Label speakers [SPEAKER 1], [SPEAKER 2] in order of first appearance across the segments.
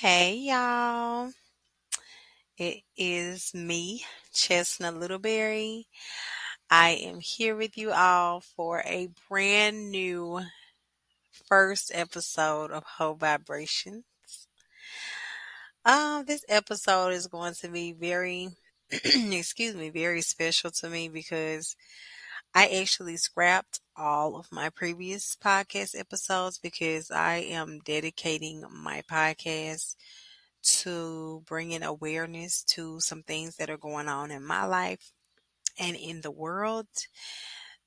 [SPEAKER 1] Hey y'all, it is me, Chestnut Littleberry. I am here with you all for a brand new first episode of Whole Vibration. This episode is going to be very, excuse me, very special to me because I actually scrapped all of my previous podcast episodes because I am dedicating my podcast to bringing awareness to some things that are going on in my life and in the world.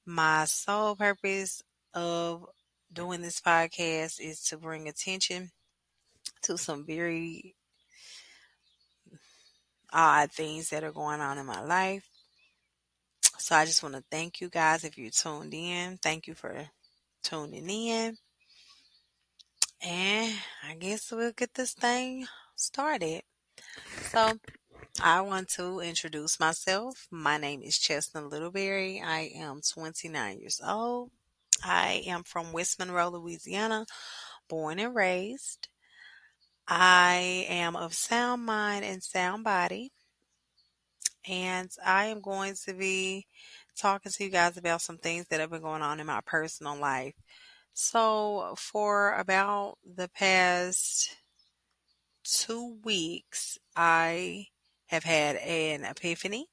[SPEAKER 1] My sole purpose of doing this podcast is to bring attention to some very odd things that are going on in my life. So I just want to thank you guys if you tuned in. Thank you for tuning in. And I guess we'll get this thing started. So I want to introduce myself. My name is Chestnut Littleberry. I am 29 years old. I am from West Monroe, Louisiana, born and raised. I am of sound mind and sound body, and I am going to be talking to you guys about some things that have been going on in my personal life. So, for about the past 2 weeks, I have had an epiphany.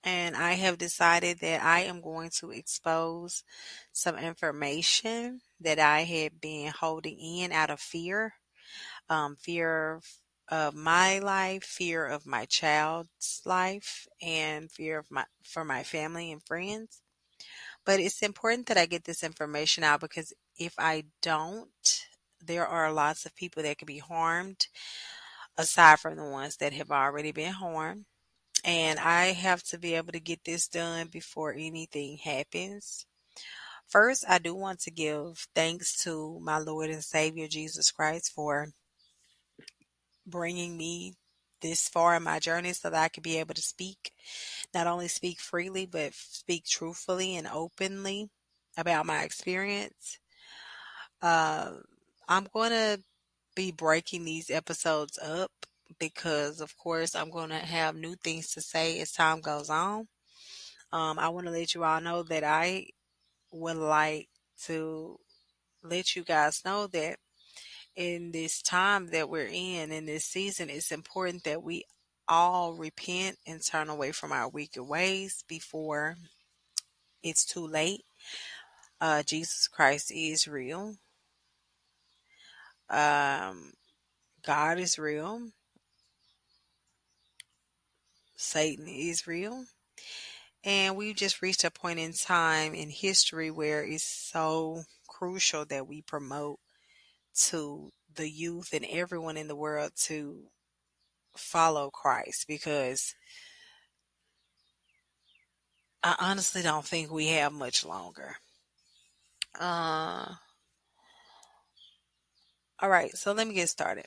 [SPEAKER 1] And I have decided that I am going to expose some information that I had been holding in out of fear. Fear of my life, fear of my child's life, and fear of my for my family and friends. But it's important that I get this information out because if I don't, there are lots of people that could be harmed aside from the ones that have already been harmed. And I have to be able to get this done before anything happens. First, I do want to give thanks to my Lord and Savior Jesus Christ for bringing me this far in my journey so that I could be able to speak, not only speak freely, but speak truthfully and openly about my experience. Uh, I'm going to be breaking these episodes up because, of course, I'm going to have new things to say as time goes on. I want to let you all know that I would like to let you guys know that in this time that we're in this season, it's important that we all repent and turn away from our wicked ways before it's too late. Jesus Christ is real. Um, God is real. Satan is real. And we've just reached a point in time in history where it's so crucial that we promote to the youth and everyone in the world to follow Christ because I honestly don't think we have much longer. Uh, all right, so let me get started.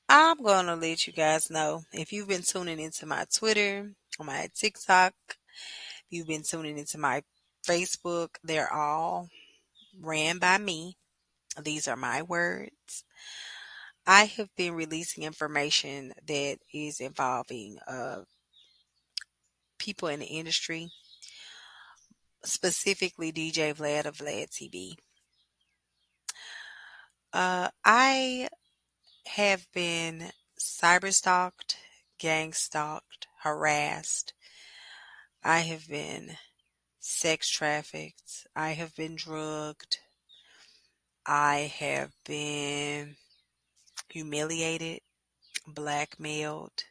[SPEAKER 1] I'm going to let you guys know if you've been tuning into my Twitter, or my TikTok, if you've been tuning into my Facebook, they're all ran by me. These are my words. I have been releasing information that is involving people in the industry, specifically DJ Vlad of Vlad TV. I have been cyber stalked, gang stalked, harassed. I have been sex trafficked. I have been drugged. I have been humiliated, blackmailed,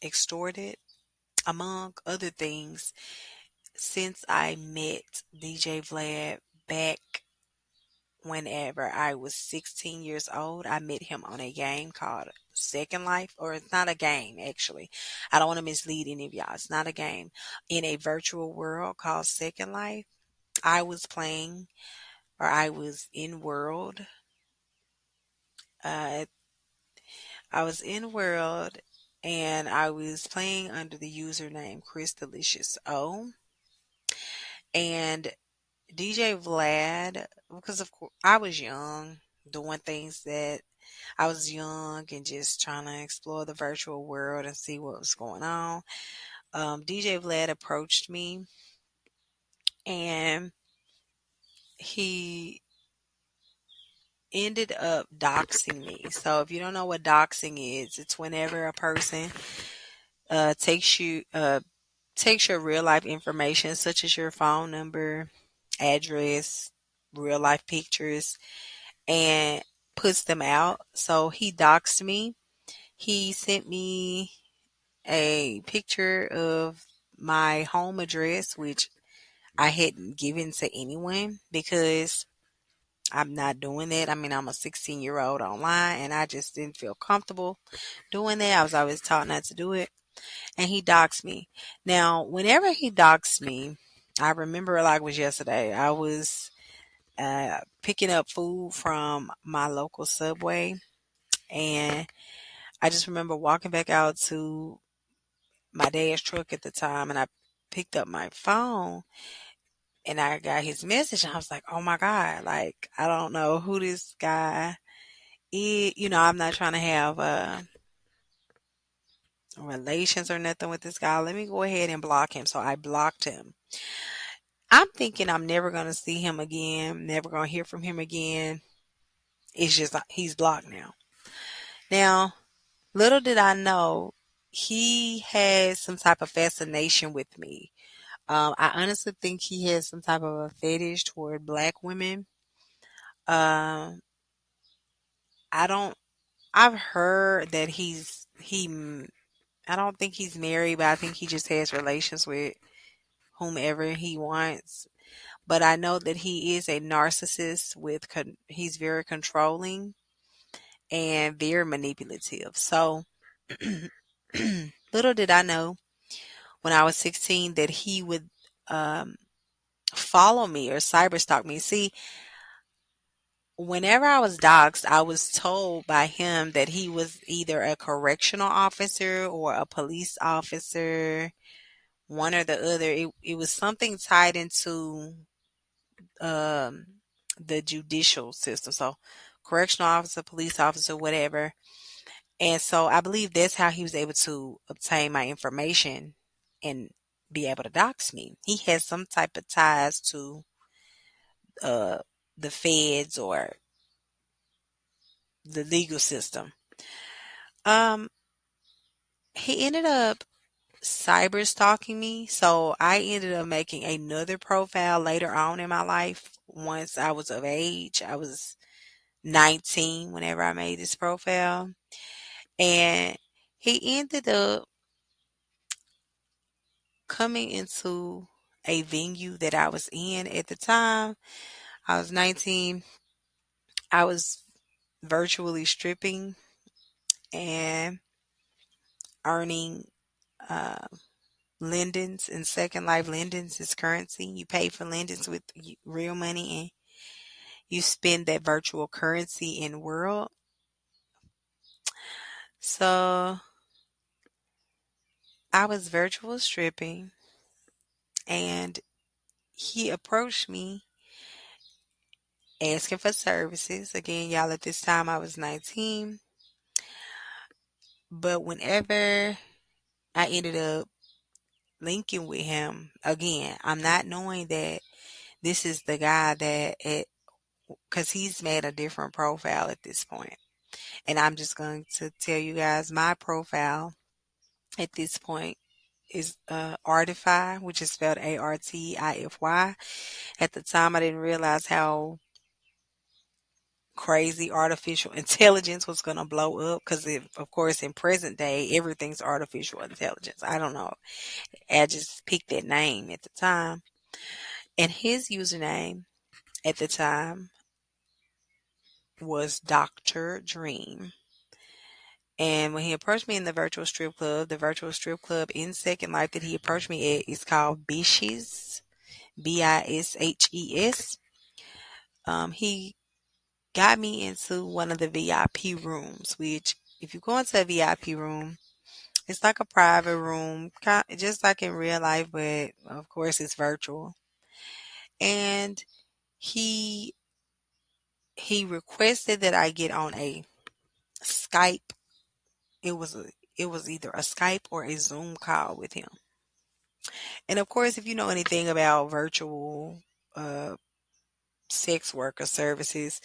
[SPEAKER 1] extorted, among other things, since I met DJ Vlad back whenever I was 16 years old. I met him on a game called Second Life, or it's not a game actually. I don't want to mislead any of y'all. It's not a game. In a virtual world called Second Life, I was playing, or I was in world. Uh, I was in world, and I was playing under the username Chris Delicious O. And DJ Vlad, because of course I was young, doing things that I was young and just trying to explore the virtual world and see what was going on. DJ Vlad approached me and he ended up doxing me. So if you don't know what doxing is, it's whenever a person uh, takes you uh, takes your real life information, such as your phone number, address, real life pictures, and puts them out. So he doxed me. He sent me a picture of my home address, which I hadn't given to anyone because I'm not doing that. I mean, I'm a 16-year-old online and I just didn't feel comfortable doing that. I was always taught not to do it. And he doxed me. Now, whenever he doxed me, I remember it like it was yesterday. I was picking up food from my local Subway, and I just remember walking back out to my dad's truck at the time, and I picked up my phone, and I got his message, and I was like, "Oh my God!" Like I don't know who this guy is. I'm not trying to have relations or nothing with this guy. Let me go ahead and block him. So I blocked him. I'm thinking I'm never gonna see him again, never gonna hear from him again. It's just he's blocked now. Now, little did I know, he has some type of fascination with me. I honestly think he has some type of a fetish toward black women. Um, I don't. I've heard that I don't think he's married, but I think he just has relations with whomever he wants. But I know that he is a narcissist he's very controlling and very manipulative. So little did I know when I was 16 that he would um, follow me or cyberstalk me. See, whenever I was doxxed, I was told by him that he was either a correctional officer or a police officer, one or the other. It was something tied into um, the judicial system. So, correctional officer, police officer, whatever. And so I believe that's how he was able to obtain my information and be able to dox me. He has some type of ties to uh, the feds or the legal system. Um, he ended up cyber stalking me, so I ended up making another profile later on in my life. Once I was of age, I was 19 whenever I made this profile, and he ended up coming into a venue that I was in at the time. I was 19. I was virtually stripping and earning uh, lendings, and Second Life lendings is currency. You pay for lendings with real money and you spend that virtual currency in world. So I was virtual stripping and he approached me asking for services. Again, y'all, at this time I was 19. But whenever I ended up linking with him, again, I'm not knowing that this is the guy because he's made a different profile at this point. And I'm just going to tell you guys my profile at this point is Artify, which is spelled Artify. At the time, I didn't realize how crazy artificial intelligence was going to blow up because, of course, in present day, everything's artificial intelligence. I don't know. I just picked that name at the time. And his username at the time was Dr. Dream. And when he approached me in the virtual strip club in Second Life that he approached me at is called Bishes, Bishes. He got me into one of the VIP rooms, which if you go into a VIP room, it's like a private room, just like in real life, but of course it's virtual. and he he requested that I get on a Skype. It was a it was either a Skype or a Zoom call with him. And of course, if you know anything about virtual uh sex worker services,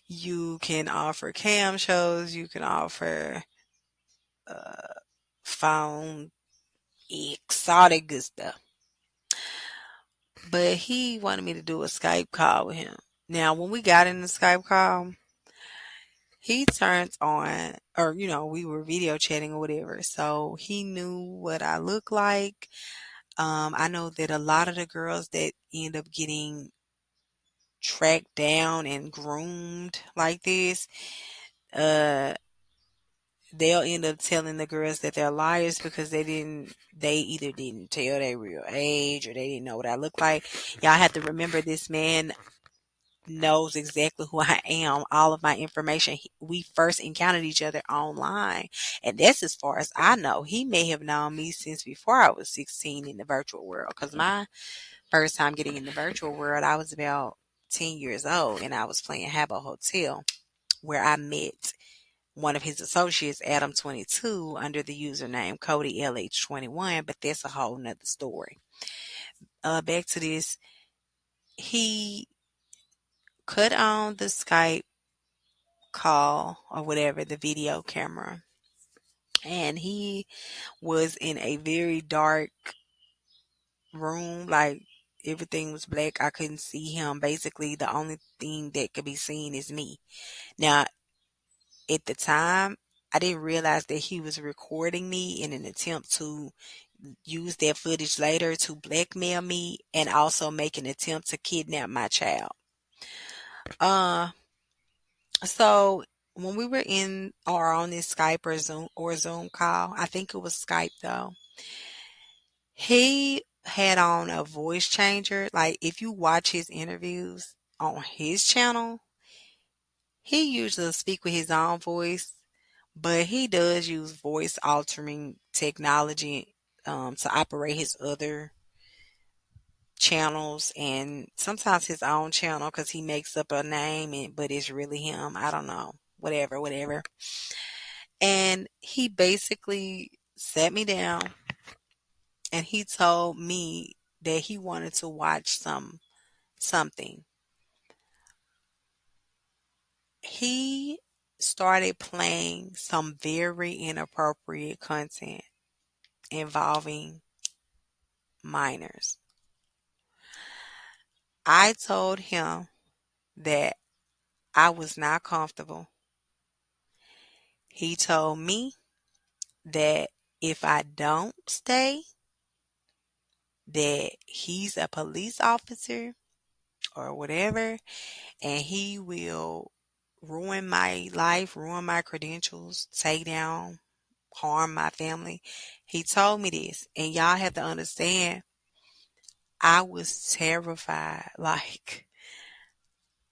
[SPEAKER 1] you can offer cam shows, you can offer uh phone exotic good stuff. But he wanted me to do a Skype call with him. Now, when we got in the Skype call, he turns on, or we were video chatting or whatever. So he knew what I look like. I know that a lot of the girls that end up getting tracked down and groomed like this, uh, they'll end up telling the girls that they're liars because they either didn't tell their real age or they didn't know what I look like. Y'all have to remember this man knows exactly who I am, all of my information. We first encountered each other online, and that's as far as I know. He may have known me since before I was 16 in the virtual world, because my first time getting in the virtual world, I was about 10 years old, and I was playing Habbo Hotel, where I met one of his associates, Adam22, under the username Cody LH21, but that's a whole nother story. Back to this, he cut on the Skype call or whatever, the video camera, and he was in a very dark room, like everything was black. I couldn't see him. Basically, the only thing that could be seen is me. Now, at the time, I didn't realize that he was recording me in an attempt to use that footage later to blackmail me and also make an attempt to kidnap my child. Uh So when we were in or on this Skype or Zoom call, I think it was Skype though, he had on a voice changer. Like if you watch his interviews on his channel, he usually speak with his own voice, but he does use voice altering technology to operate his other channels and sometimes his own channel because he makes up a name but it's really him. I don't know. Whatever. And he basically sat me down and he told me that he wanted to watch something. He started playing some very inappropriate content involving minors. I told him that I was not comfortable. He told me that if I don't stay, that he's a police officer or whatever, and he will ruin my life, ruin my credentials, take down, harm my family. He told me this, and y'all have to understand, I was terrified. Like,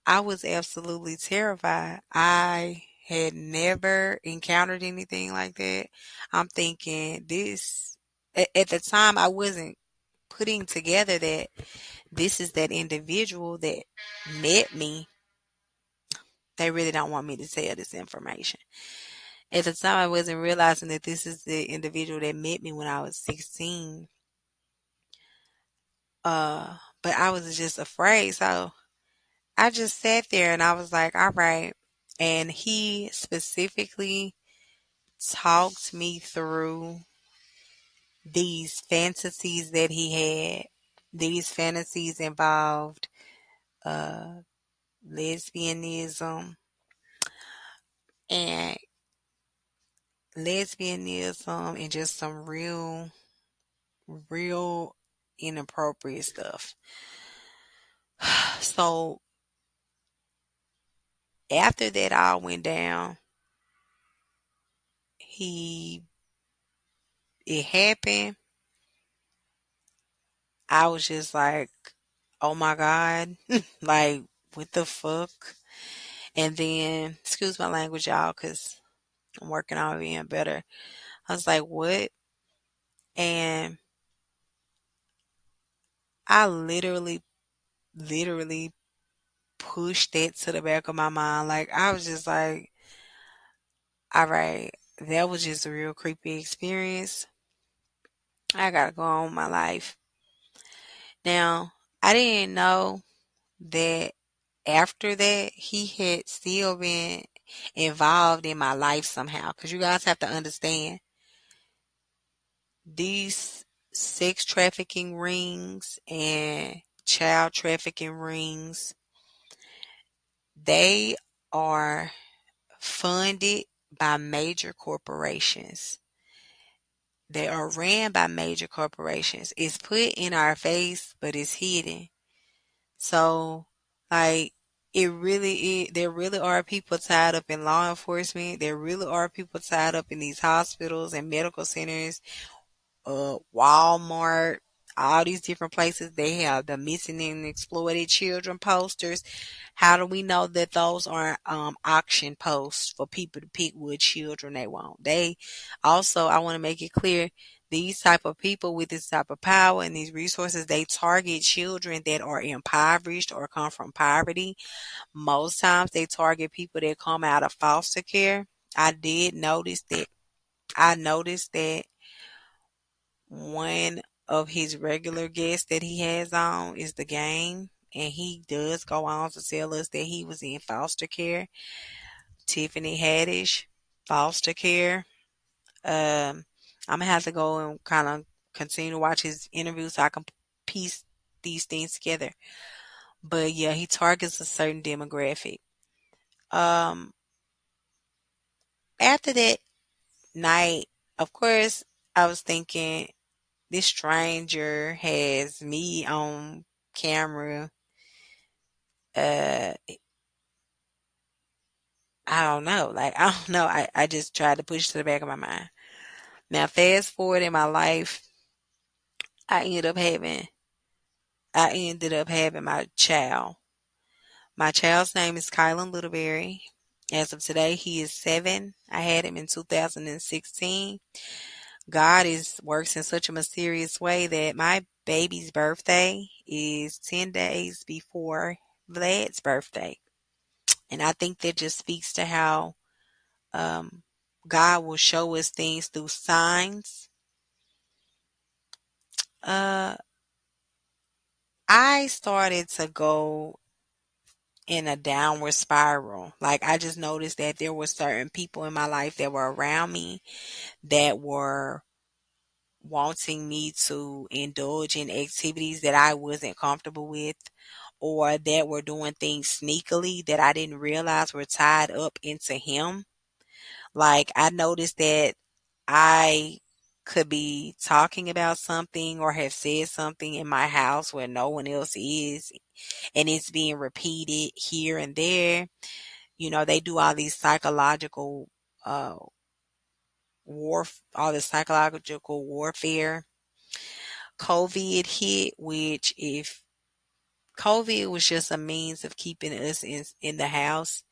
[SPEAKER 1] I was absolutely terrified. I had never encountered anything like that. I'm thinking this, at the time, I wasn't putting together that this is that individual that met me. They really don't want me to tell this information. At the time, I wasn't realizing that this is the individual that met me when I was 16. But I was just afraid. So I just sat there and I was like, all right. And he specifically talked me through these fantasies that he had. These fantasies involved uh, lesbianism and and just some real inappropriate stuff. So after that all went down, he it happened. I was just like, oh my God, like what the fuck? And then, excuse my language, y'all, because I'm working on being better. I was like, what? And I literally literally pushed that to the back of my mind. Like, I was just like, all right, that was just a real creepy experience. I gotta go on with my life. Now, I didn't know that after that, he had still been involved in my life somehow. Because you guys have to understand, these sex trafficking rings and child trafficking rings, they are funded by major corporations. They are ran by major corporations. It's put in our face, but it's hidden. So, like, there really are people tied up in law enforcement. There really are people tied up in these hospitals and medical centers, Walmart, all these different places. They have the missing and exploited children posters. How do we know that those aren't auction posts for people to pick what children they want? They also, I want to make it clear, these type of people with this type of power and these resources, they target children that are impoverished or come from poverty. Most times they target people that come out of foster care. I did notice that. I noticed that one of his regular guests that he has on is the game, and he does go on to tell us that he was in foster care. Tiffany Haddish, foster care. I'm gonna have to go and kind of continue to watch his interview so I can piece these things together. But yeah, he targets a certain demographic. Um, After that night, of course, I was thinking this stranger has me on camera. Uh, I don't know. Like, I don't know. I just tried to push to the back of my mind. Now, fast forward in my life, I ended up having I ended up having my child. My child's name is Kylan Littleberry. As of today, he is 7. I had him in 2016. God is works in such a mysterious way that my baby's birthday is 10 days before Vlad's birthday. And I think that just speaks to how um, God will show us things through signs. Uh, I started to go in a downward spiral. Like, I just noticed that there were certain people in my life that were around me that were wanting me to indulge in activities that I wasn't comfortable with, or that were doing things sneakily that I didn't realize were tied up into him. Like, I noticed that I could be talking about something or have said something in my house where no one else is, and it's being repeated here and there. You know, they do all these psychological uh all this psychological warfare. COVID hit, which, if COVID was just a means of keeping us in the house,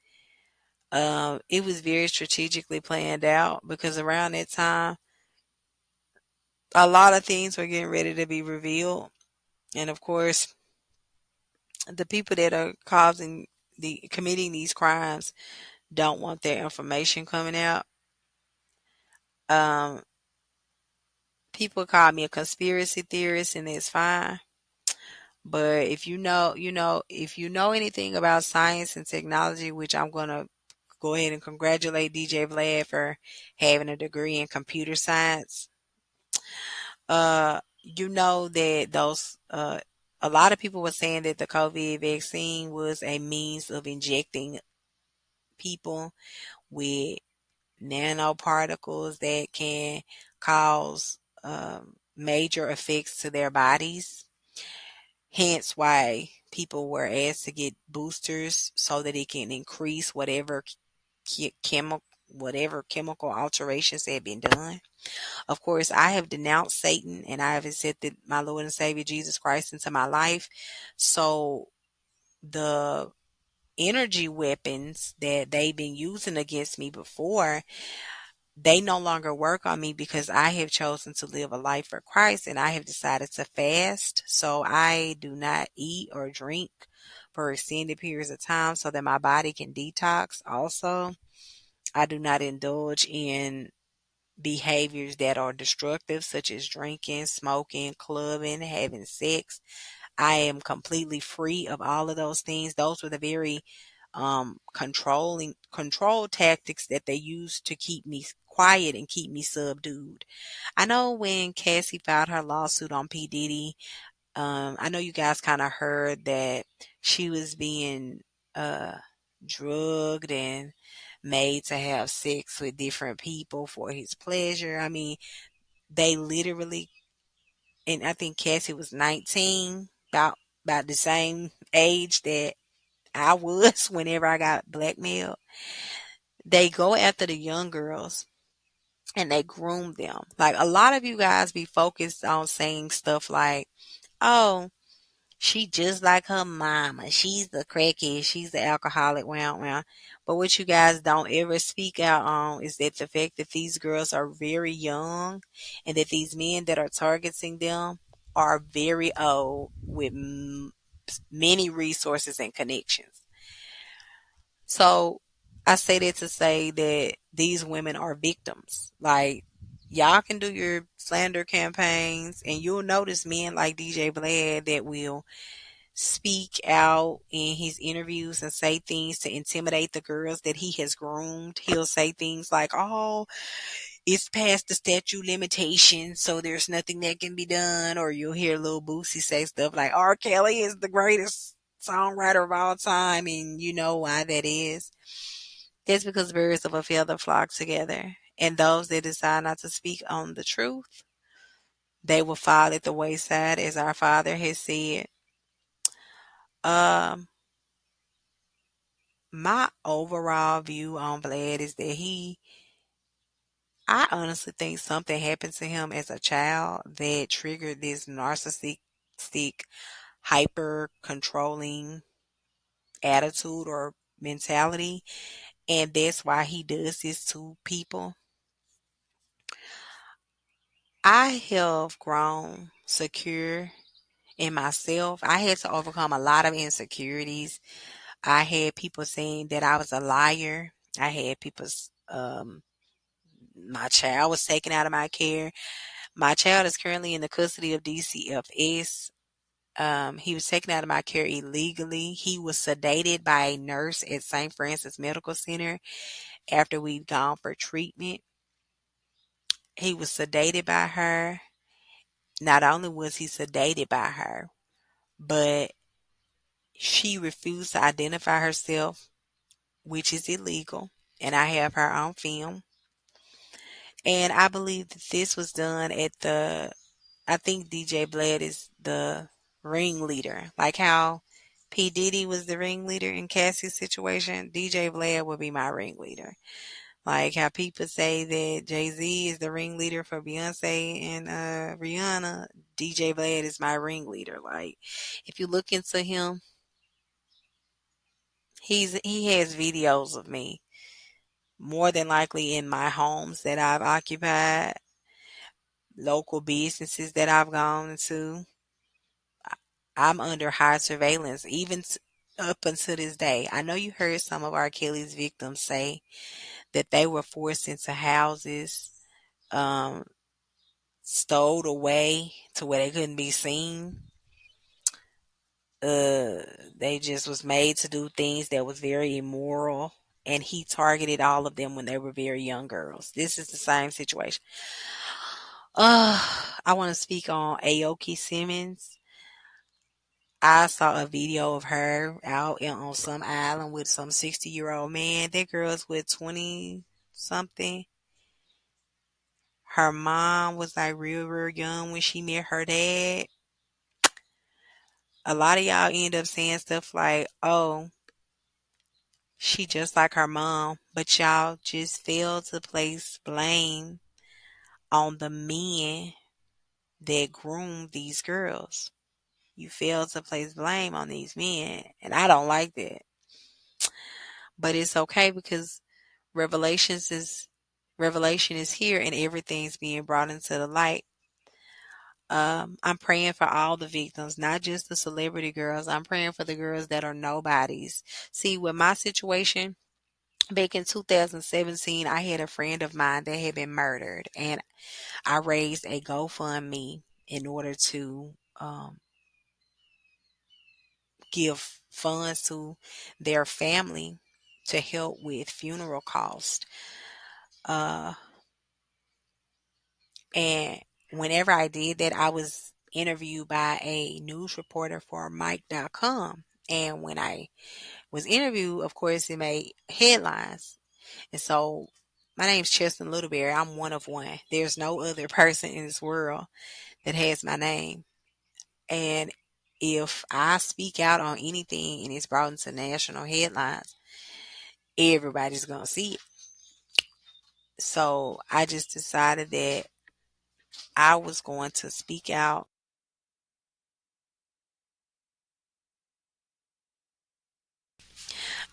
[SPEAKER 1] it was very strategically planned out, because around that time, a lot of things were getting ready to be revealed. And of course, the people that are committing these crimes don't want their information coming out. Um, People call me a conspiracy theorist, and it's fine. But if you know, if you know anything about science and technology, which I'm gonna go ahead and congratulate DJ Vlad for having a degree in computer science. You know that a lot of people were saying that the COVID vaccine was a means of injecting people with nanoparticles that can cause major effects to their bodies. Hence why people were asked to get boosters so that it can increase whatever chemical alterations had been done. Of course, I have denounced Satan, and I have accepted my Lord and Savior Jesus Christ into my life. So the energy weapons that they've been using against me before, they no longer work on me because I have chosen to live a life for Christ and I have decided to fast. So I do not eat or drink for extended periods of time so that my body can detox. Also, I do not indulge in behaviors that are destructive, such as drinking, smoking, clubbing, having sex. I am completely free of all of those things. Those were the very control tactics that they used to keep me quiet and keep me subdued. I know when Cassie filed her lawsuit on P. Diddy, I know you guys kind of heard that she was being uh drugged and made to have sex with different people for his pleasure. I mean, they literally, and I think Cassie was 19, about the same age that I was whenever I got blackmailed. They go after the young girls and they groom them. Like a lot of you guys be focused on saying stuff like, "Oh, she just like her mama. She's the crackhead. She's the alcoholic." Wow, wow. But what you guys don't ever speak out on is that the fact that these girls are very young and that these men that are targeting them are very old with many resources and connections. So I say that to say that these women are victims. Like, y'all can do your slander campaigns and you'll notice men like DJ Vlad that will speak out in his interviews and say things to intimidate the girls that he has groomed. He'll say things like, "Oh, it's past the statute limitation, so there's nothing that can be done." Or you'll hear Lil Boosie say stuff like, "R. Kelly is the greatest songwriter of all time," and you know why that is. That's because birds of a feather flock together. And those that decide not to speak on the truth, they will fall at the wayside, as our Father has said. Um, my overall view on Vlad is that I honestly think something happened to him as a child that triggered this narcissistic, hyper controlling attitude or mentality. And that's why he does this to people. I have grown secure in myself. I had to overcome a lot of insecurities. I had people saying that I was a liar. I had people, um, my child was taken out of my care. My child is currently in the custody of DCFS. He was taken out of my care illegally. He was sedated by a nurse at St. Francis Medical Center after we'd gone for treatment. He was sedated by her. Not only was he sedated by her, but she refused to identify herself, which is illegal. And I have her on film. And I believe that this was done I think DJ Bled is the ringleader. Like how P. Diddy was the ringleader in Cassie's situation, DJ Bled will be my ringleader. Like how people say that Jay-Z is the ringleader for Beyonce and Rihanna, DJ Bled is my ringleader. Like if you look into him, he has videos of me, more than likely in my homes that I've occupied, local businesses that I've gone to. I'm under high surveillance, even up until this day. I know you heard some of R. Kelly's victims say that they were forced into houses, um, stowed away to where they couldn't be seen. Uh, they just was made to do things that was very immoral, and he targeted all of them when they were very young girls. This is the same situation. I want to speak on Aoki Simmons. I saw a video of her out on some island with some 60-year-old man. That girl's with 20 something. Her mom was like real, real young when she met her dad. A lot of y'all end up saying stuff like, "Oh, she just like her mom," but y'all just fail to place blame on the men that groomed these girls. You fail to place blame on these men, and I don't like that. But it's okay because Revelations is revelation is here and everything's being brought into the light. I'm praying for all the victims, not just the celebrity girls. I'm praying for the girls that are nobodies. See, with my situation, back in 2017, I had a friend of mine that had been murdered, and I raised a GoFundMe in order to give funds to their family to help with funeral costs. Uh, and whenever I did that, I was interviewed by a news reporter for Mike.com. And when I was interviewed, of course, it made headlines. And so my name's Cheston Littleberry. I'm one of one. There's no other person in this world that has my name. And if I speak out on anything and it's brought into national headlines, everybody's going to see it. So I just decided that I was going to speak out.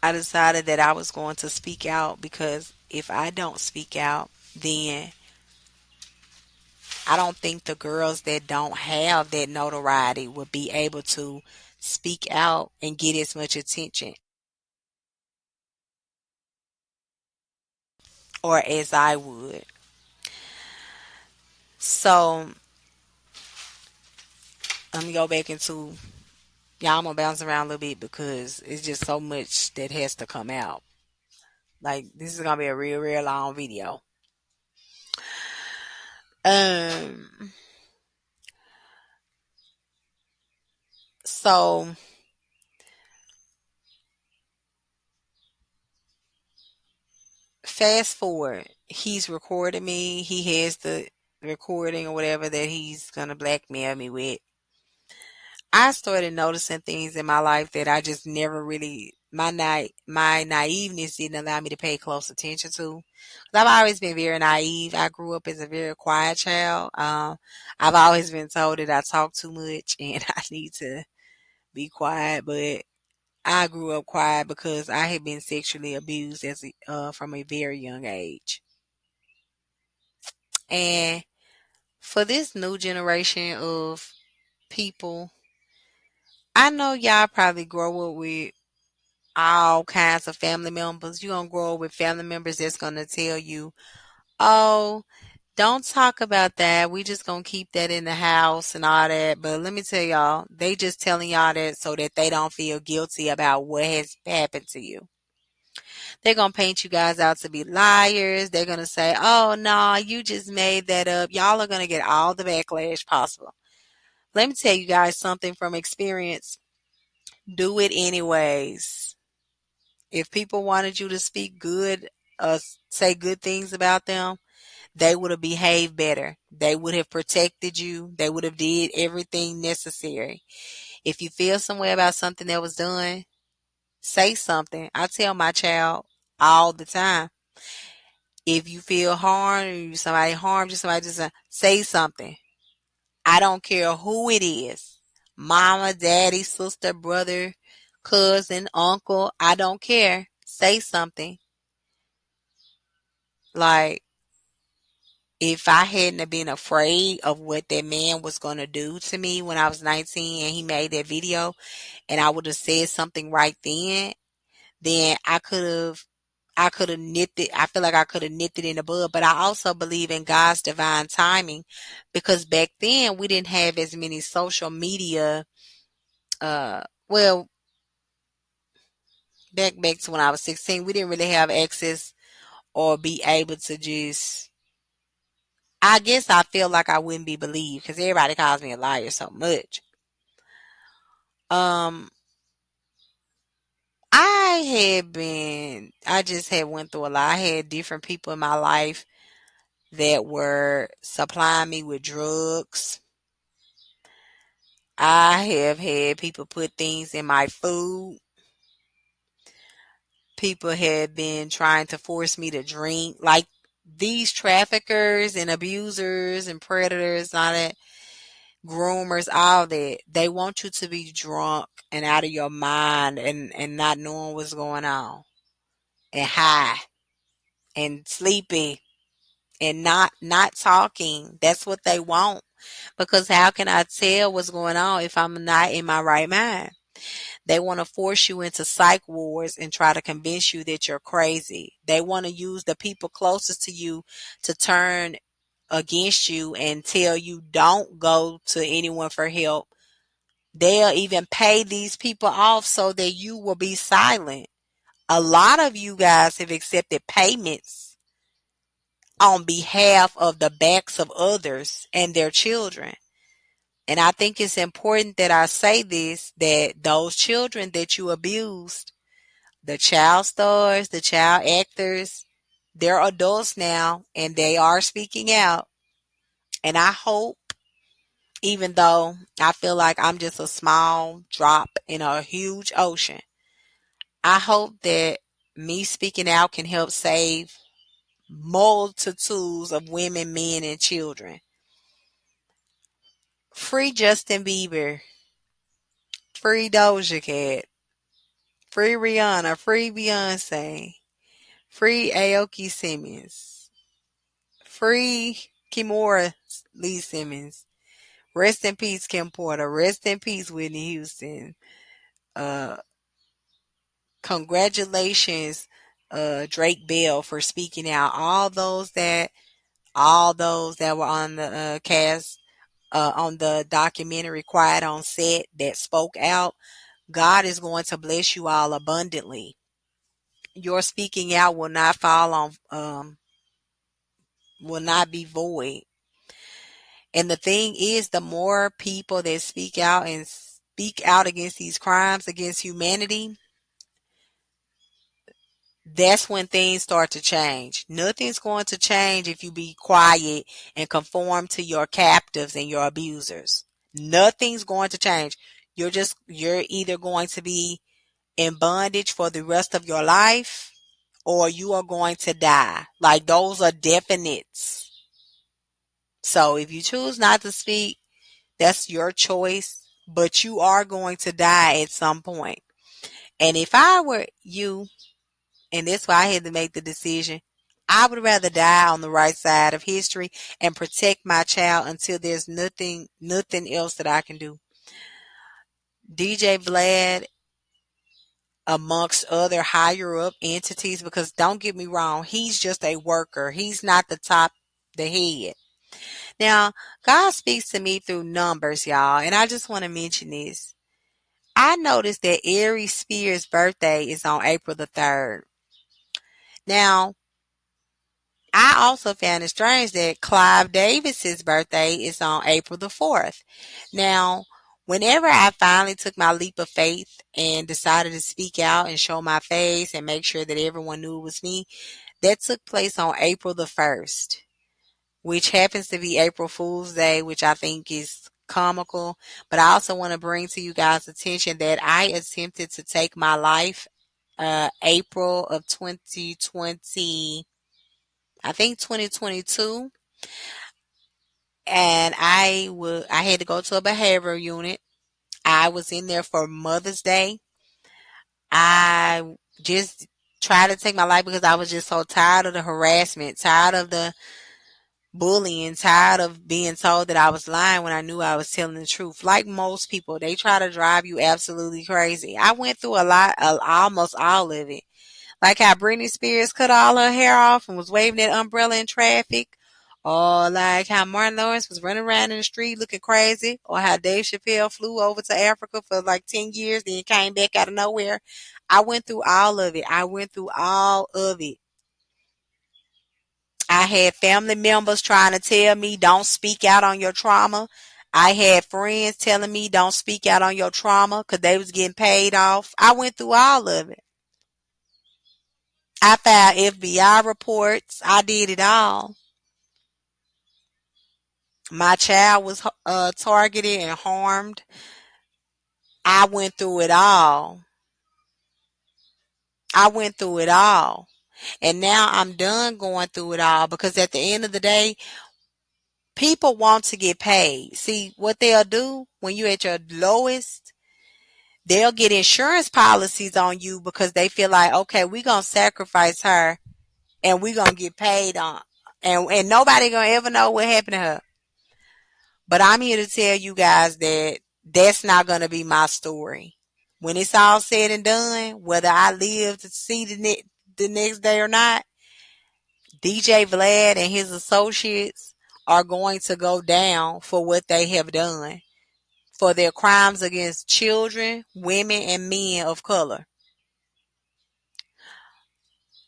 [SPEAKER 1] I decided that I was going to speak out because if I don't speak out, then I don't think the girls that don't have that notoriety would be able to speak out and get as much attention or as I would. So let me go back into, yeah, I'm gonna bounce around a little bit because it's just so much that has to come out. Like this is gonna be a real, real long video. Um so fast forward, he's recorded me. He has the recording or whatever that he's gonna blackmail me with. I started noticing things in my life that I just never really my naiveness didn't allow me to pay close attention to. 'Cause I've always been very naive. I grew up as a very quiet child. I've always been told that I talk too much and I need to be quiet, but I grew up quiet because I had been sexually abused from a very young age. And for this new generation of people, I know y'all probably grow up with all kinds of family members. You're going to grow up with family members that's going to tell you, oh, don't talk about that. We just going to keep that in the house and all that. But let me tell y'all, they just telling y'all that so that they don't feel guilty about what has happened to you. They're going to paint you guys out to be liars. They're going to say, oh, no, you just made that up. Y'all are going to get all the backlash possible. Let me tell you guys something from experience. Do it anyways. If people wanted you to speak good, say good things about them, they would have behaved better. They would have protected you. They would have did everything necessary. If you feel some way about something that was done, say something. I tell my child all the time. If you feel harmed or somebody harmed you, somebody just say something. I don't care who it is. Mama, daddy, sister, brother, cousin, uncle. I don't care. Say something. Like, if I hadn't have been afraid of what that man was going to do to me when I was 19 and he made that video and I would have said something right then I could have nipped it. I feel like I could have nipped it in the bud, but I also believe in God's divine timing because back then we didn't have as many social media. Well, back to when I was 16, we didn't really have access or be able to just. I guess I feel like I wouldn't be believed because everybody calls me a liar so much. Um, I just had went through a lot. I had different people in my life that were supplying me with drugs. I have had people put things in my food. People have been trying to force me to drink. Like these traffickers and abusers and predators, all that, groomers, all that, they want you to be drunk and out of your mind and not knowing what's going on and high and sleepy. and not talking. That's what they want. Because how can I tell what's going on if I'm not in my right mind? They want to force you into psych wards and try to convince you that you're crazy. They want to use the people closest to you to turn against you and tell you don't go to anyone for help. They'll even pay these people off so that you will be silent. A lot of you guys have accepted payments on behalf of the backs of others and their children. And I think it's important that I say this, that those children that you abused, the child stars, the child actors, they're adults now and they are speaking out. And I hope, even though I feel like I'm just a small drop in a huge ocean, I hope that me speaking out can help save multitudes of women, men, and children. Free Justin Bieber, free Doja Cat, free Rihanna, free Beyonce, free Aoki Simmons, free Kimora Lee Simmons. Rest in peace, Kim Porter. Rest in peace, Whitney Houston. Uh, Congratulations, Drake Bell, for speaking out. All those that were on the cast, on the documentary Quiet on Set, that spoke out. God is going to bless you all abundantly. Your speaking out will not fall on, will not be void. And the thing is, the more people that speak out and speak out against these crimes against humanity, that's when things start to change. Nothing's going to change if you be quiet and conform to your captives and your abusers. Nothing's going to change. You're either going to be in bondage for the rest of your life, or you are going to die. Like, those are definites. So if you choose not to speak, that's your choice, but you are going to die at some point. And if I were you, and that's why I had to make the decision, I would rather die on the right side of history and protect my child until there's nothing else that I can do. DJ Vlad, amongst other higher up entities, because don't get me wrong, he's just a worker. He's not the top, the head. Now, God speaks to me through numbers, y'all, and I just want to mention this. I noticed that Ari Spears' birthday is on April the 3rd. Now, I also found it strange that Clive Davis's birthday is on April the 4th. Now, whenever I finally took my leap of faith and decided to speak out and show my face and make sure that everyone knew it was me, that took place on April the 1st, which happens to be April Fool's Day, which I think is comical. But I also want to bring to you guys' attention that I attempted to take my life April of 2020, I think 2022, and I had to go to a behavioral unit. I was in there for Mother's Day. I just tried to take my life because I was just so tired of the harassment, tired of the bullying, tired of being told that I was lying when I knew I was telling the truth. Like most people, they try to drive you absolutely crazy. I went through a lot, almost all of it. Like how Britney Spears cut all her hair off and was waving that umbrella in traffic. Or like how Martin Lawrence was running around in the street looking crazy. Or how Dave Chappelle flew over to Africa for like 10 years, then came back out of nowhere. I went through all of it. I went through all of it. I had family members trying to tell me don't speak out on your trauma. I had friends telling me don't speak out on your trauma because they was getting paid off. I went through all of it. I filed FBI reports. I did it all. My child was targeted and harmed. I went through it all. I went through it all. And now I'm done going through it all, because at the end of the day, people want to get paid. See, what they'll do when you're at your lowest, they'll get insurance policies on you because they feel like, okay, we're going to sacrifice her and we're going to get paid on. And nobody gonna ever know what happened to her. But I'm here to tell you guys that that's not gonna be my story. When it's all said and done, whether I live to see the next day or not, DJ Vlad and his associates are going to go down for what they have done, for their crimes against children, women, and men of color.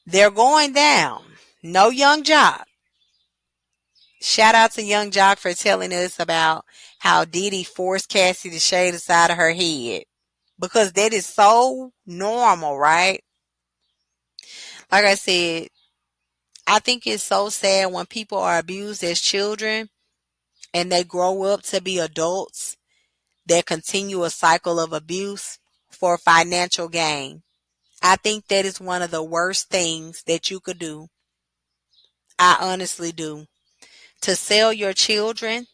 [SPEAKER 1] They're going down. No Young Jock. Shout out to Young Jock for telling us about how Diddy forced Cassie to shave the side of her head. Because that is so normal, right? Like I said, I think it's so sad when people are abused as children and they grow up to be adults that continue a cycle of abuse for financial gain. I think that is one of the worst things that you could do. I honestly do. To sell your children,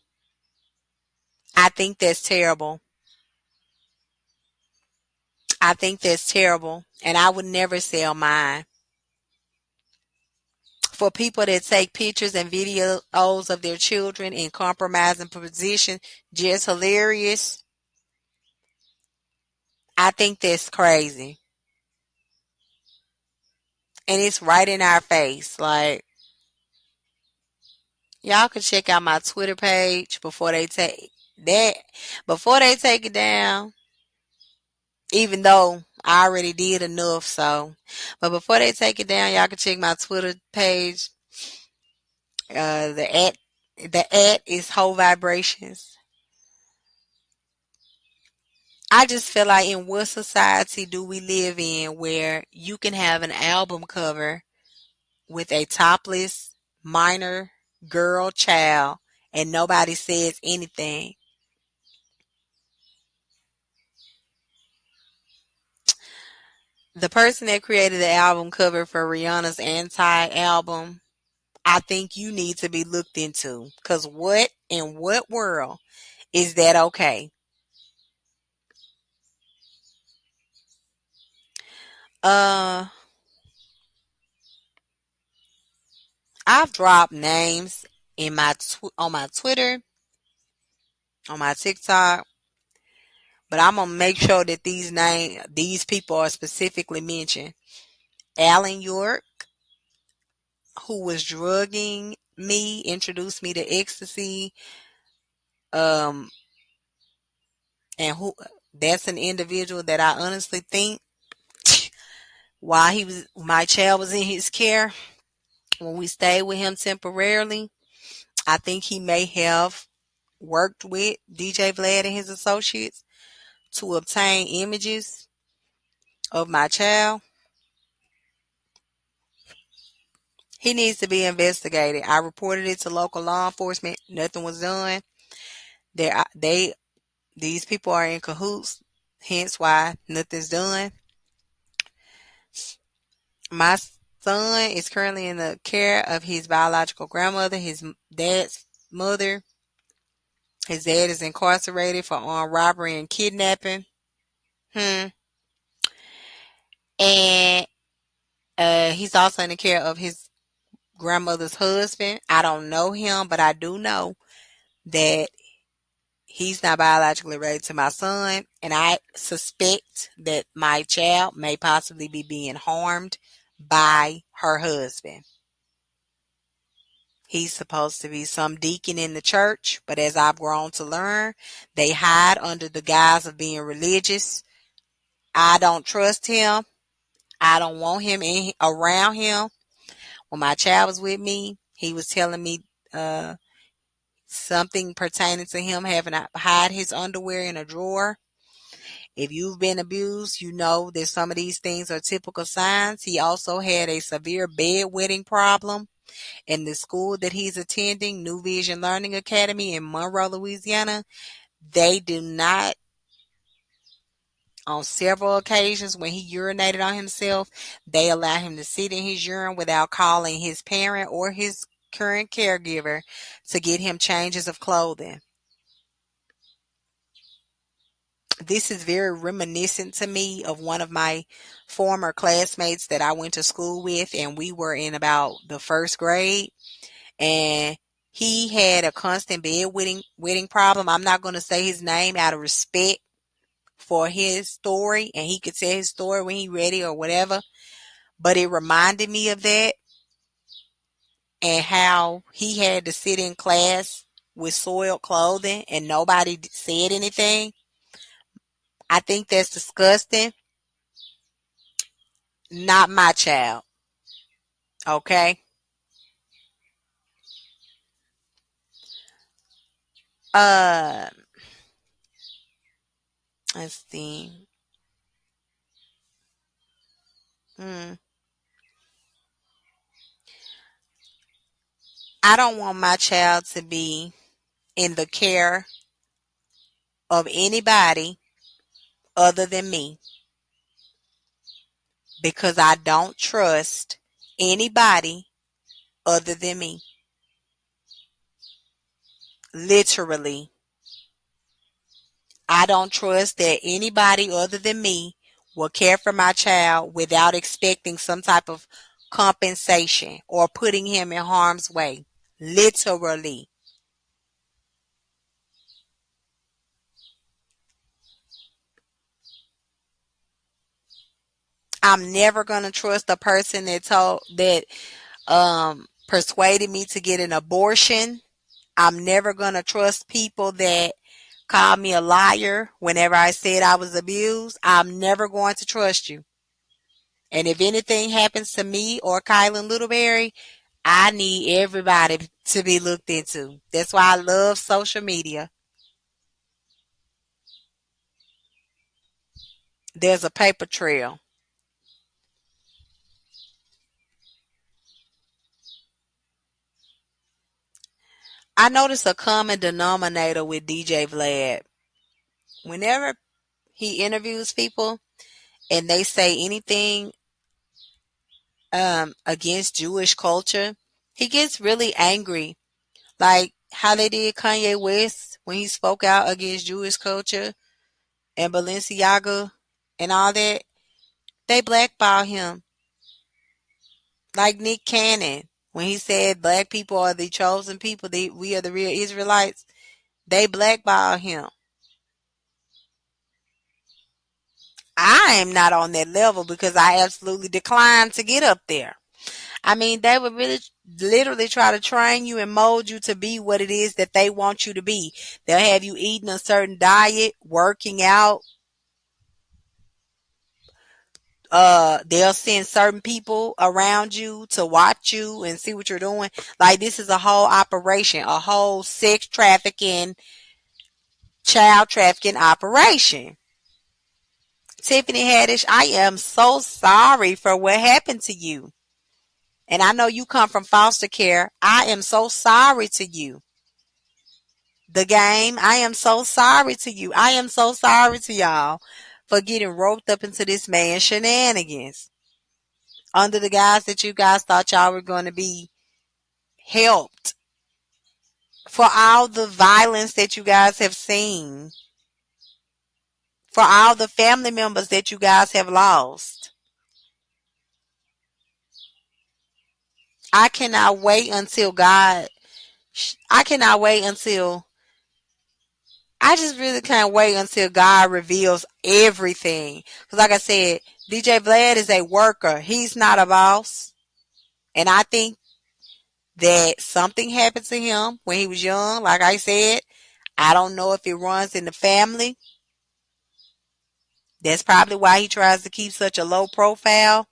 [SPEAKER 1] I think that's terrible. I think that's terrible. And I would never sell mine. For people that take pictures and videos of their children in compromising position, just hilarious. I think that's crazy. And it's right in our face. Like, y'all can check out my Twitter page before they take it down. Even though I already did enough, so. But before they take it down, y'all can check my Twitter page. The at is whole vibrations. I just feel like, in what society do we live in where you can have an album cover with a topless minor girl child and nobody says anything? The person that created the album cover for Rihanna's anti-album, I think you need to be looked into. Because what in what world is that okay? Uh, I've dropped names in on my Twitter, on my TikTok, but I'm gonna make sure that these people are specifically mentioned. Alan York, who was drugging me, introduced me to ecstasy, um, and who that's an individual that I honestly think while my child was in his care, when we stayed with him temporarily, I think he may have worked with DJ Vlad and his associates to obtain images of my child. He needs to be investigated. I reported it to local law enforcement. Nothing was done. These people are in cahoots, hence why nothing's done. My son is currently in the care of his biological grandmother, his dad's mother. His dad is incarcerated for armed robbery and kidnapping. Hmm. And he's also in the care of his grandmother's husband. I don't know him, but I do know that he's not biologically related to my son. And I suspect that my child may possibly be being harmed by her husband. He's supposed to be some deacon in the church, but as I've grown to learn, they hide under the guise of being religious. I don't trust him. I don't want him around him. When my child was with me, he was telling me something pertaining to him having to hide his underwear in a drawer. If you've been abused, you know that some of these things are typical signs. He also had a severe bedwetting problem in the school that he's attending, New Vision Learning Academy in Monroe, Louisiana. They do not, on several occasions when he urinated on himself, they allow him to sit in his urine without calling his parent or his current caregiver to get him changes of clothing. This is very reminiscent to me of one of my former classmates that I went to school with, and we were in about the first grade. and he had a constant bedwetting problem. I'm not going to say his name out of respect for his story, and he could tell his story when he ready or whatever. But it reminded me of that and how he had to sit in class with soiled clothing and nobody said anything. I think that's disgusting. Not my child. Okay. Uh, let's see. Hmm. I don't want my child to be in the care of anybody other than me because I don't trust anybody other than me. Literally. I don't trust that anybody other than me will care for my child without expecting some type of compensation or putting him in harm's way. Literally. I'm never going to trust a person that persuaded me to get an abortion. I'm never going to trust people that called me a liar whenever I said I was abused. I'm never going to trust you. And if anything happens to me or Kylan Littleberry, I need everybody to be looked into. That's why I love social media. There's a paper trail. I notice a common denominator with DJ Vlad. Whenever he interviews people and they say anything against Jewish culture, he gets really angry. Like how they did Kanye West when he spoke out against Jewish culture and Balenciaga and all that. They blackball him. Like Nick Cannon when he said black people are the chosen people, we are the real Israelites. They blackball him. I am not on that level because I absolutely declined to get up there. I mean, they would really literally try to train you and mold you to be what it is that they want you to be. They'll have you eating a certain diet, working out. They'll send certain people around you to watch you and see what you're doing. Like this is a whole operation, a whole sex trafficking, child trafficking operation. Tiffany Haddish, I am so sorry for what happened to you. And I know you come from foster care. I am so sorry to you. The game, I am so sorry to you. I am so sorry to y'all for getting roped up into this man's shenanigans. Under the guise that you guys thought y'all were going to be helped for all the violence that you guys have seen, for all the family members that you guys have lost. I cannot wait until God, I cannot wait until, I just really can't wait until God reveals everything. Because like I said, DJ Vlad is a worker. He's not a boss. And I think that something happened to him when he was young. Like I said, I don't know if it runs in the family. That's probably why he tries to keep such a low profile.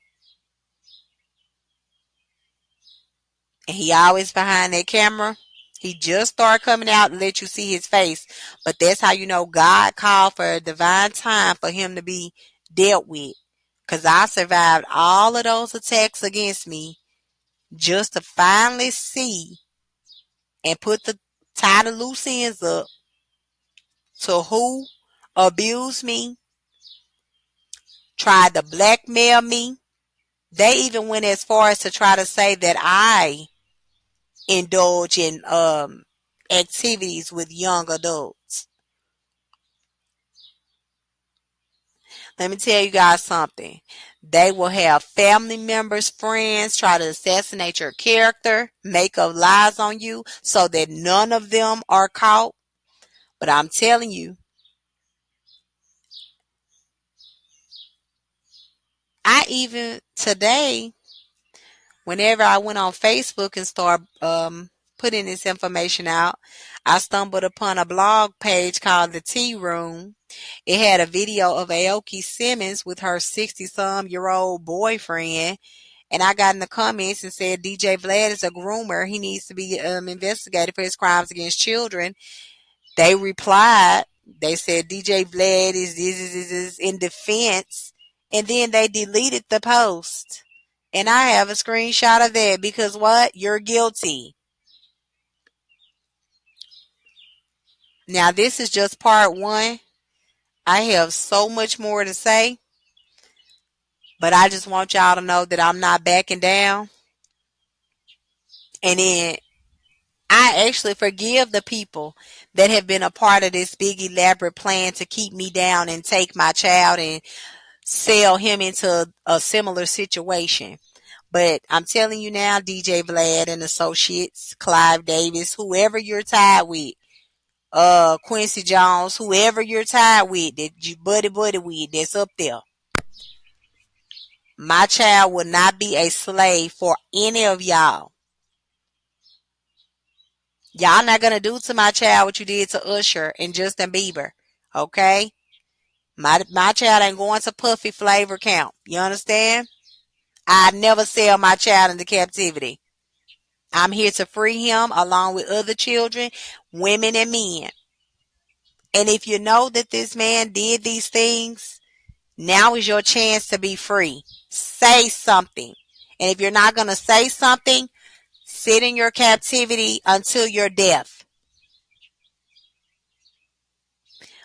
[SPEAKER 1] And he always behind that camera. He just started coming out and let you see his face. But that's how you know God called for a divine time for him to be dealt with. Because I survived all of those attacks against me just to finally see and put the tie the loose ends up to who abused me, tried to blackmail me. They even went as far as to try to say that I indulge in activities with young adults. Let me tell you guys something. They will have family members, friends try to assassinate your character, make up lies on you so that none of them are caught. But I'm telling you, I even today, whenever I went on Facebook and started putting this information out, I stumbled upon a blog page called The Tea Room. It had a video of Aoki Simmons with her 60-some-year-old boyfriend. And I got in the comments and said, Djvlad is a groomer. He needs to be investigated for his crimes against children. They replied, they said Djvlad is in defense. And then they deleted the post. And I have a screenshot of that because what? You're guilty. Now, this is just part one. I have so much more to say, but I just want y'all to know that I'm not backing down. And then I actually forgive the people that have been a part of this big elaborate plan to keep me down and take my child and sell him into a similar situation. But I'm telling you now, Djvlad and Associates, Clive Davis, whoever you're tied with, Quincy Jones, whoever you're tied with, that you buddy with, that's up there. My child will not be a slave for any of y'all. Y'all not gonna do to my child what you did to Usher and Justin Bieber. Okay? My child ain't going to Puffy flavor camp. You understand? I never sell my child into captivity. I'm here to free him along with other children, women and men. And if you know that this man did these things, now is your chance to be free. Say something. And if you're not going to say something, sit in your captivity until your death.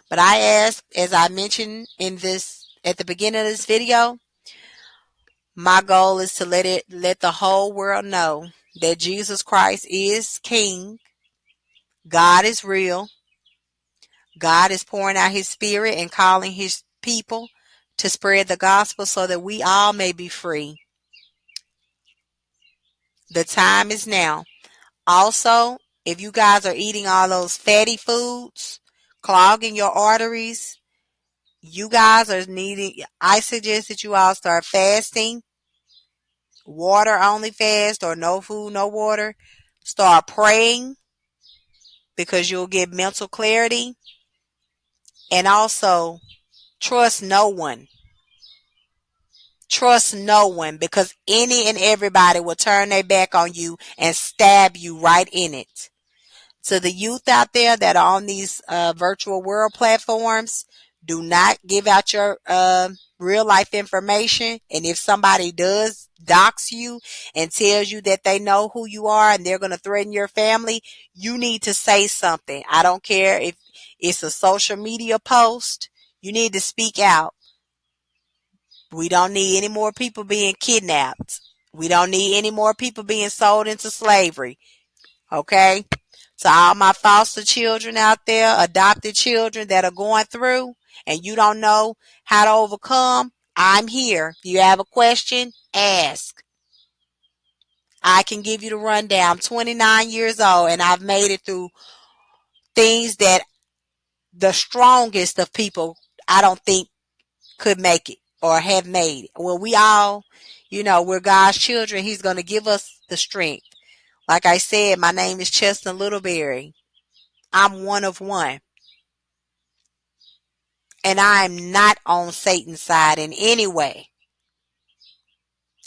[SPEAKER 1] But I ask, as I mentioned in this at the beginning of this video, my goal is to let the whole world know that Jesus Christ is King. God is real. God is pouring out his spirit and calling his people to spread the gospel so that we all may be free. The time is now. Also, if you guys are eating all those fatty foods, clogging your arteries, you guys are needing, I suggest that you all start fasting, water only fast or no food, no water. Start praying because you'll get mental clarity. And also, trust no one. Trust no one because any and everybody will turn their back on you and stab you right in it. To the youth out there that are on these virtual world platforms, do not give out your real life information. And if somebody does dox you and tells you that they know who you are and they're going to threaten your family, you need to say something. I don't care if it's a social media post. You need to speak out. We don't need any more people being kidnapped. We don't need any more people being sold into slavery. Okay? To all my foster children out there, adopted children that are going through and you don't know how to overcome, I'm here. If you have a question, ask. I can give you the rundown. I'm 29 years old and I've made it through things that the strongest of people, I don't think, could make it or have made it. Well, we all, we're God's children. He's going to give us the strength. Like I said, my name is Chestnut Littleberry. I'm one of one. And I'm not on Satan's side in any way.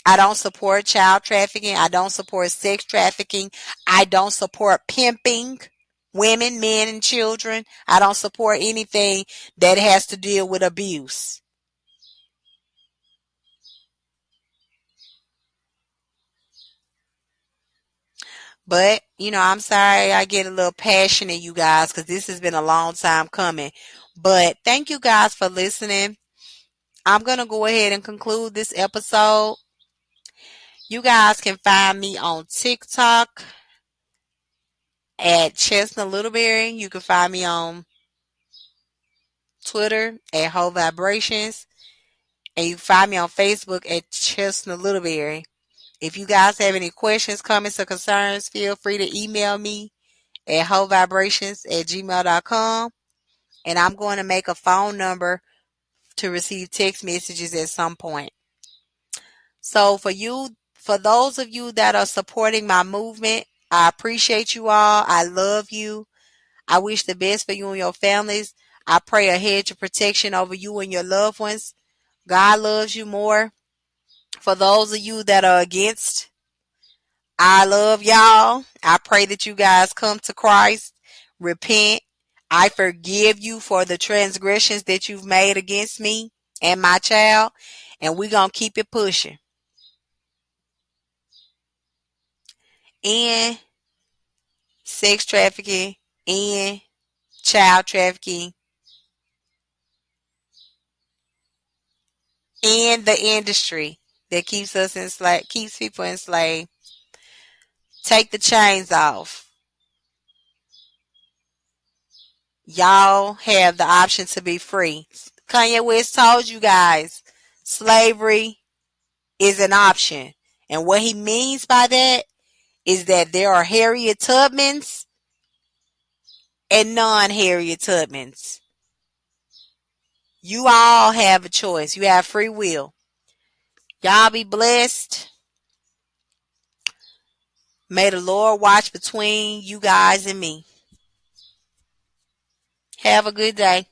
[SPEAKER 1] I don't support child trafficking. I don't support sex trafficking. I don't support pimping women, men, and children. I don't support anything that has to deal with abuse. But, I'm sorry I get a little passionate, you guys, because this has been a long time coming. But thank you guys for listening. I'm going to go ahead and conclude this episode. You guys can find me on TikTok at Chestnut Littleberry. You can find me on Twitter at Ho Vibrations. And you can find me on Facebook at Chestnut Littleberry. If you guys have any questions, comments, or concerns, feel free to email me at hovibrations@gmail.com. And I'm going to make a phone number to receive text messages at some point. So for those of you that are supporting my movement, I appreciate you all. I love you. I wish the best for you and your families. I pray a hedge of protection over you and your loved ones. God loves you more. For those of you that are against, I love y'all. I pray that you guys come to Christ, repent. I forgive you for the transgressions that you've made against me and my child, and we're going to keep it pushing. And sex trafficking, and child trafficking, and the industry that keeps us enslaved, keeps people enslaved. Take the chains off. Y'all have the option to be free. Kanye West told you guys slavery is an option. And what he means by that is that there are Harriet Tubmans and non-Harriet Tubmans. You all have a choice. You have free will. Y'all be blessed. May the Lord watch between you guys and me. Have a good day.